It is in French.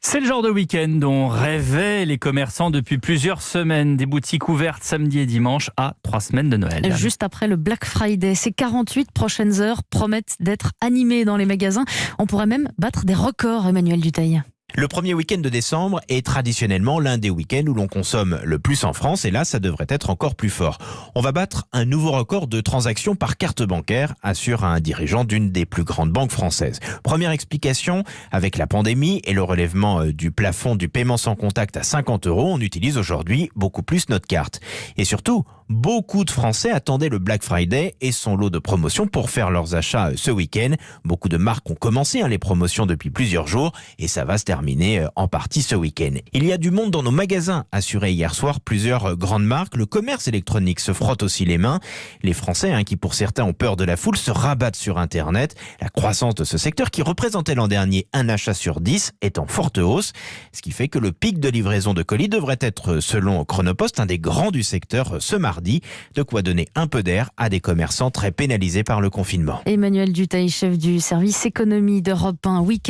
C'est le genre de week-end dont rêvaient les commerçants depuis plusieurs semaines. Des boutiques ouvertes samedi et dimanche à 3 semaines de Noël. Juste après le Black Friday, ces 48 prochaines heures promettent d'être animées dans les magasins. On pourrait même battre des records, Emmanuel Dutheil. Le premier week-end de décembre est traditionnellement l'un des week-ends où l'on consomme le plus en France et là, ça devrait être encore plus fort. On va battre un nouveau record de transactions par carte bancaire, assure un dirigeant d'une des plus grandes banques françaises. Première explication, avec la pandémie et le relèvement du plafond du paiement sans contact à 50 €, on utilise aujourd'hui beaucoup plus notre carte. Et surtout, beaucoup de Français attendaient le Black Friday et son lot de promotions pour faire leurs achats ce week-end. Beaucoup de marques ont commencé les promotions depuis plusieurs jours et ça va se terminer en partie ce week-end. Il y a du monde dans nos magasins, assurait hier soir plusieurs grandes marques. Le commerce électronique se frotte aussi les mains. Les Français, qui pour certains ont peur de la foule, se rabattent sur Internet. La croissance de ce secteur, qui représentait l'an dernier un achat sur 10, est en forte hausse. Ce qui fait que le pic de livraison de colis devrait être, selon Chronopost, un des grands du secteur ce mardi. De quoi donner un peu d'air à des commerçants très pénalisés par le confinement. Emmanuel Dutheil, chef du service économie d'Europe 1, week-end.